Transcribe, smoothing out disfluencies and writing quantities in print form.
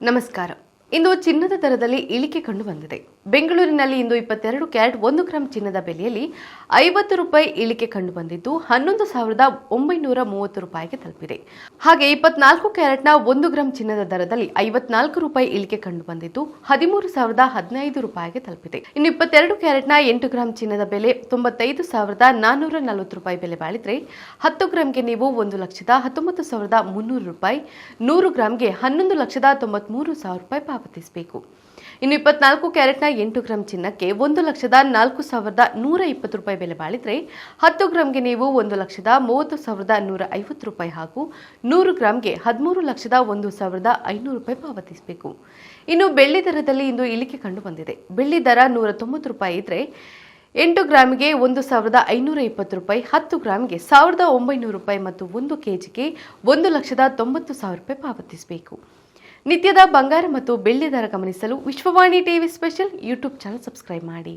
ನಮಸ್ಕಾರ. ಇಂದು ಚಿನ್ನದ ದರದಲ್ಲಿ ಇಳಿಕೆ ಕಂಡು ಬಂದಿದೆ. ಬೆಂಗಳೂರಿನಲ್ಲಿ ಇಂದು 22 ಕ್ಯಾರೆಟ್ 1 ಗ್ರಾಂ ಚಿನ್ನದ ಬೆಲೆಯಲ್ಲಿ 50 ರೂಪಾಯಿ ಇಳಿಕೆ ಕಂಡು ಬಂದಿದ್ದು 11,930 ರೂಪಾಯಿಗೆ ತಲುಪಿದೆ. ಹಾಗೆ 24 ಕ್ಯಾರೆಟ್ನ 1 ಗ್ರಾಂ ಚಿನ್ನದ ದರದಲ್ಲಿ 54 ರೂಪಾಯಿ ಇಳಿಕೆ ಕಂಡು ಬಂದಿದ್ದು 13,015 ರೂಪಾಯಿಗೆ ತಲುಪಿದೆ. ಇನ್ನು 22 ಕ್ಯಾರೆಟ್ನ 8 ಗ್ರಾಂ ಚಿನ್ನದ ಬೆಲೆ 95,440 ರೂಪಾಯಿ ಬೆಲೆ ಬಾಳಿದ್ರೆ 10 ಗ್ರಾಂಗೆ ನೀವು 1,19,300 ರೂಪಾಯಿ, 100 ಗ್ರಾಂಗೆ 11,93,000 ರೂಪಾಯಿ ಪಾವತಿಸಬೇಕು. ಇನ್ನು 24 ಕ್ಯಾರೆಟ್ನ 8 ಗ್ರಾಂ ಚಿನ್ನಕ್ಕೆ 1,04,120 ರೂಪಾಯಿ ಬೆಲೆ ಬಾಳಿದ್ರೆ 10 ಗ್ರಾಂಗೆ ನೀವು 1,30,150 ರೂಪಾಯಿ ಹಾಗೂ 100 ಗ್ರಾಂಗೆ 13,01,500 ರೂಪಾಯಿ ಪಾವತಿಸಬೇಕು. ಇನ್ನು ಬೆಳ್ಳಿ ದರದಲ್ಲಿ ಇಂದು ಇಳಿಕೆ ಕಂಡು ಬಂದಿದೆ. ಬೆಳ್ಳಿ ದರ 190 ರೂಪಾಯಿ ಇದ್ರೆ 8 ಗ್ರಾಂಗೆ 1,520 ರೂಪಾಯಿ, 10 ಗ್ರಾಂಗೆ 1,900 ರೂಪಾಯಿ ಮತ್ತು 1 ಕೆಜಿಗೆ 1,90,000 ರೂಪಾಯಿ ಪಾವತಿಸಬೇಕು. ನಿತ್ಯದ ಬಂಗಾರ ಮತ್ತು ಬೆಳ್ಳಿ ದರ ಗಮನಿಸಲು Vishwavani TV special YouTube channel subscribe ಮಾಡಿ.